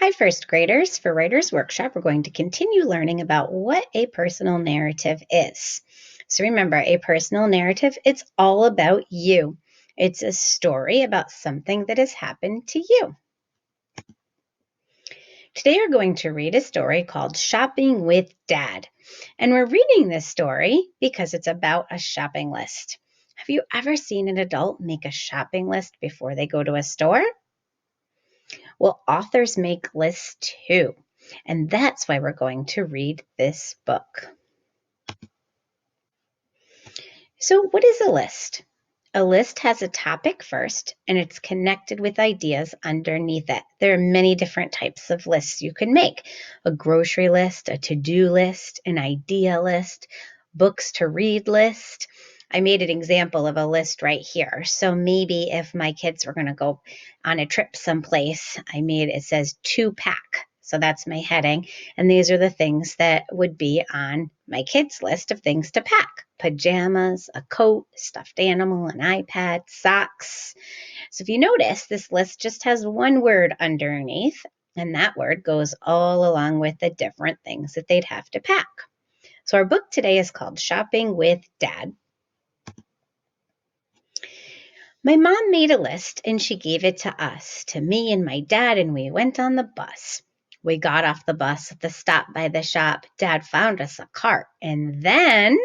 Hi, first graders. For Writer's Workshop, we're going to continue learning about what a personal narrative is. So remember, a personal narrative, it's all about you. It's a story about something that has happened to you. Today we're going to read a story called Shopping with Dad. And we're reading this story because it's about a shopping list. Have you ever seen an adult make a shopping list before they go to a store? Well, authors make lists too. And that's why we're going to read this book. So, what is a list? A list has a topic first, and it's connected with ideas underneath it. There are many different types of lists you can make. A grocery list, a to-do list, an idea list, books to read list. I made an example of a list right here. So maybe if my kids were going to go on a trip someplace, it says to pack. So that's my heading. And these are the things that would be on my kids' list of things to pack. Pajamas, a coat, stuffed animal, an iPad, socks. So if you notice, this list just has one word underneath, and that word goes all along with the different things that they'd have to pack. So our book today is called Shopping with Dad. My mom made a list and she gave it to us, to me and my dad, and we went on the bus. We got off the bus at the stop by the shop. Dad found us a cart, and then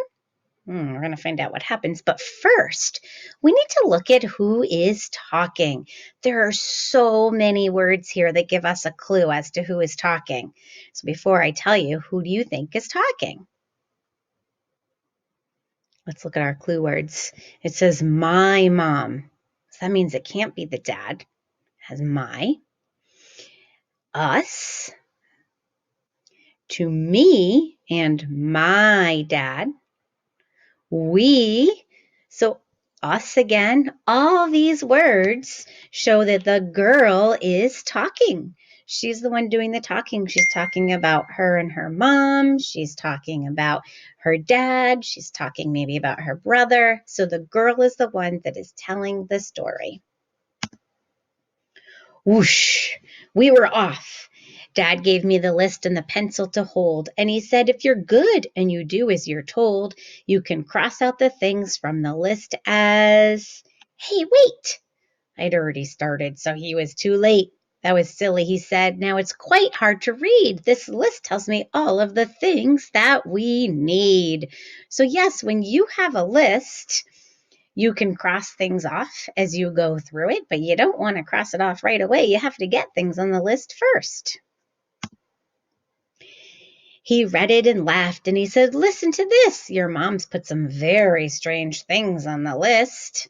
we're going to find out what happens. But first, we need to look at who is talking. There are so many words here that give us a clue as to who is talking. So before I tell you, who do you think is talking? Let's look at our clue words. It says my mom. So that means it can't be the dad. It has my. Us. To me and my dad. We. So us again. All these words show that the girl is talking. She's the one doing the talking. She's talking about her and her mom. She's talking about her dad. She's talking maybe about her brother. So the girl is the one that is telling the story. Whoosh, we were off. Dad gave me the list and the pencil to hold, and he said, if you're good and you do as you're told, you can cross out the things from the list as, hey, wait. I'd already started, so he was too late. That was silly, he said. Now it's quite hard to read. This list tells me all of the things that we need. So yes, when you have a list, you can cross things off as you go through it, but you don't want to cross it off right away. You have to get things on the list first. He read it and laughed, and he said, listen to this. Your mom's put some very strange things on the list.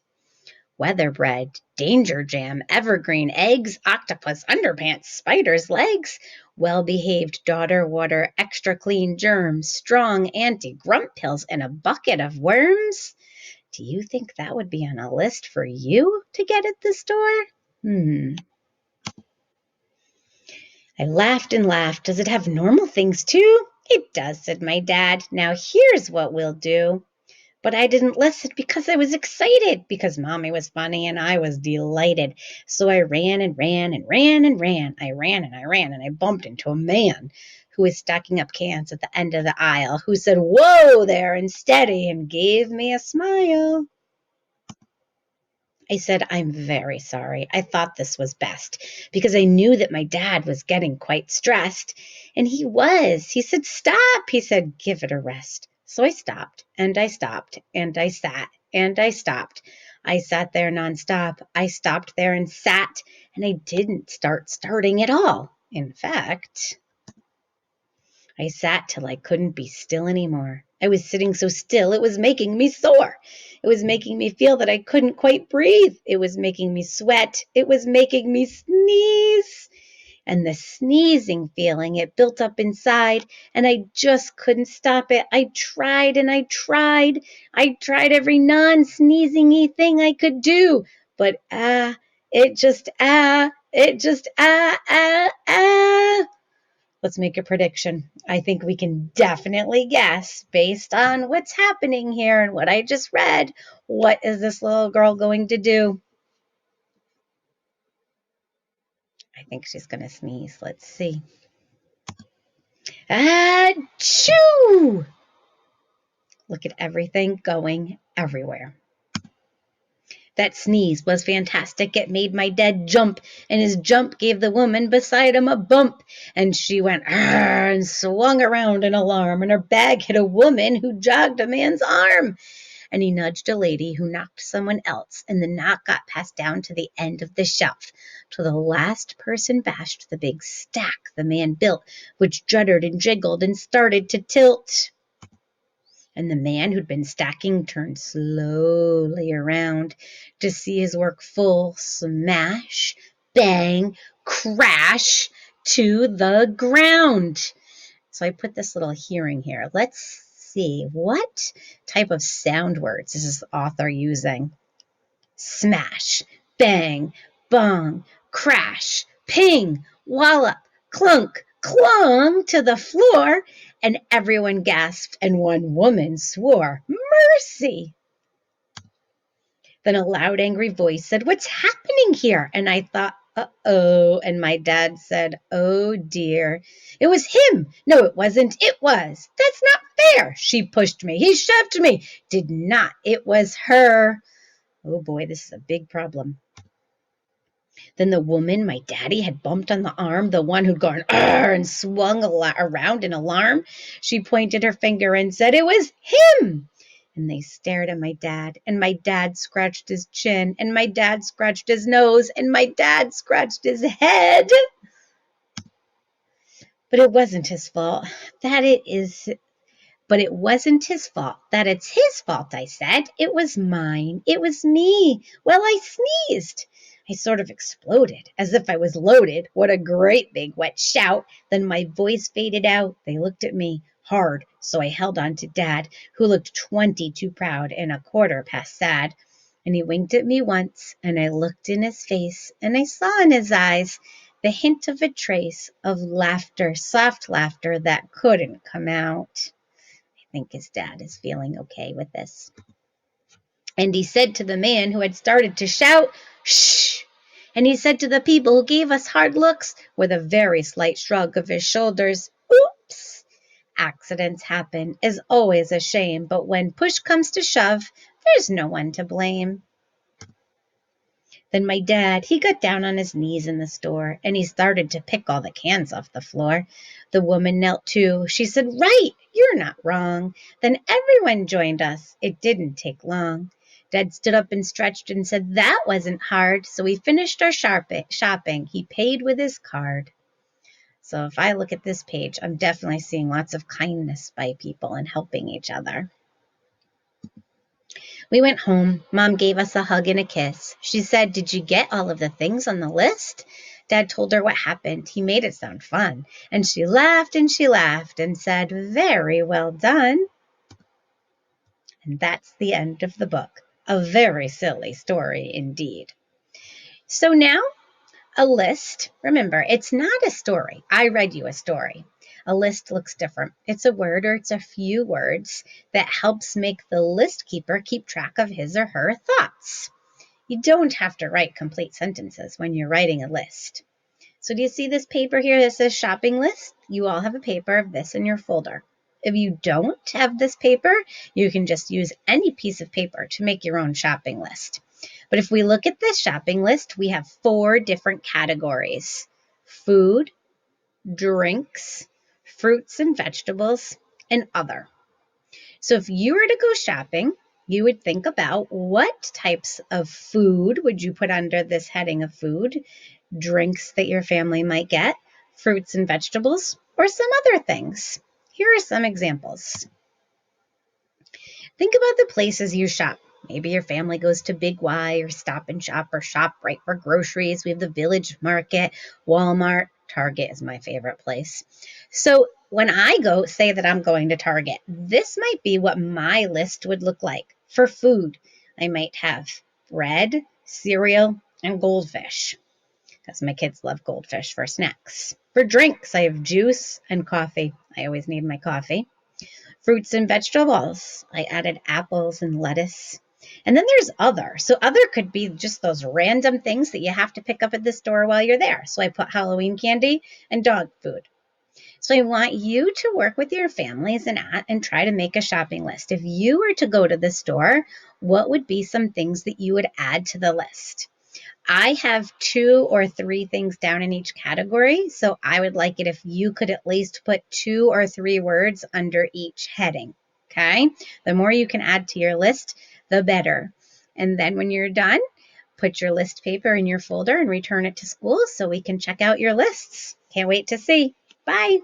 Weather bread, danger jam, evergreen eggs, octopus underpants, spider's legs, well-behaved daughter water, extra clean germs, strong anti-grump pills, and a bucket of worms. Do you think that would be on a list for you to get at the store? I laughed and laughed. Does it have normal things too? It does, said my dad. Now here's what we'll do. But I didn't listen because I was excited, because Mommy was funny and I was delighted. So I ran and ran and ran and ran. I ran and I ran and I bumped into a man who was stacking up cans at the end of the aisle, who said, whoa there, and steady, and gave me a smile. I said, I'm very sorry. I thought this was best because I knew that my dad was getting quite stressed. And he was. He said, stop. He said, give it a rest. So I stopped and I stopped and I sat and I stopped. I sat there nonstop. I stopped there and sat, and I didn't starting at all. In fact, I sat till I couldn't be still anymore. I was sitting so still, it was making me sore. It was making me feel that I couldn't quite breathe. It was making me sweat. It was making me sneeze. And the sneezing feeling, it built up inside, and I just couldn't stop it. I tried and I tried. I tried every non-sneezing-y thing I could do. But it just. Let's make a prediction. I think we can definitely guess, based on what's happening here and what I just read, what is this little girl going to do? I I think she's going to sneeze. Let's see. Achoo! Look at everything going everywhere. That sneeze was fantastic. It made my dad jump, and his jump gave the woman beside him a bump, and she went and swung around in alarm, and her bag hit a woman who jogged a man's arm, and he nudged a lady who knocked someone else, and the knock got passed down to the end of the shelf, till the last person bashed the big stack the man built, which juddered and jiggled and started to tilt. And the man who'd been stacking turned slowly around to see his work full smash, bang, crash to the ground. So I put this little hearing here. Let's see, what type of sound words is this author using? Smash, bang, bong, crash, ping, wallop, clunk, clung to the floor, and everyone gasped, and one woman swore, "Mercy!" Then a loud, angry voice said, "What's happening here?" And I thought, uh-oh. And my dad said, "Oh, dear. It was him. No, it wasn't. It was. That's not fair. She pushed me. He shoved me. Did not. It was her." Oh, boy, this is a big problem. Then the woman my daddy had bumped on the arm, the one who'd gone "Arr!" and swung around in alarm, she pointed her finger and said, "It was him." And they stared at my dad, and my dad scratched his chin, and my dad scratched his nose, and my dad scratched his head. But it wasn't his fault. But it wasn't his fault. That it's his fault, I said. It was mine. It was me. Well, I sneezed. I sort of exploded, as if I was loaded. What a great big wet shout. Then my voice faded out. They looked at me hard, so I held on to Dad, who looked 20 too proud and a quarter past sad. And he winked at me once, and I looked in his face, and I saw in his eyes the hint of a trace of laughter, soft laughter that couldn't come out. I think his dad is feeling okay with this. And he said to the man who had started to shout, "Shh!" And he said to the people who gave us hard looks, with a very slight shrug of his shoulders, "Oops! Accidents happen, is always a shame, but when push comes to shove, there's no one to blame." Then my dad, he got down on his knees in the store, and he started to pick all the cans off the floor. The woman knelt too. She said, "Right, you're not wrong." Then everyone joined us. It didn't take long. Dad stood up and stretched and said that wasn't hard, so we finished our shopping. He paid with his card. So if I look at this page, I'm definitely seeing lots of kindness by people and helping each other. We went home. Mom gave us a hug and a kiss. She said, "Did you get all of the things on the list?" Dad told her what happened. He made it sound fun. And she laughed and said, "Very well done." And that's the end of the book. A very silly story indeed. So now, a list. Remember, it's not a story. I read you a story. A list looks different. It's a word or it's a few words that helps make the list keeper keep track of his or her thoughts. You don't have to write complete sentences when you're writing a list. So do you see this paper here that says shopping list? You all have a paper of this in your folder. If you don't have this paper, you can just use any piece of paper to make your own shopping list. But if we look at this shopping list, we have 4 different categories: food, drinks, fruits and vegetables, and other. So if you were to go shopping, you would think about what types of food would you put under this heading of food, drinks that your family might get, fruits and vegetables, or some other things. Here are some examples. Think about the places you shop. Maybe your family goes to Big Y or Stop and Shop or ShopRite for groceries. We have the Village Market, Walmart. Target is my favorite place. So when I say that I'm going to Target, this might be what my list would look like. For food, I might have bread, cereal, and goldfish, because my kids love goldfish for snacks. For drinks, I have juice and coffee. I always need my coffee. Fruits and vegetables, I added apples and lettuce. And then there's other. So other could be just those random things that you have to pick up at the store while you're there. So I put Halloween candy and dog food. So I want you to work with your families and try to make a shopping list. If you were to go to the store, what would be some things that you would add to the list? I have 2 or 3 things down in each category. So I would like it if you could at least put 2 or 3 words under each heading. Okay. The more you can add to your list, the better. And then when you're done, put your list paper in your folder and return it to school so we can check out your lists. Can't wait to see. Bye.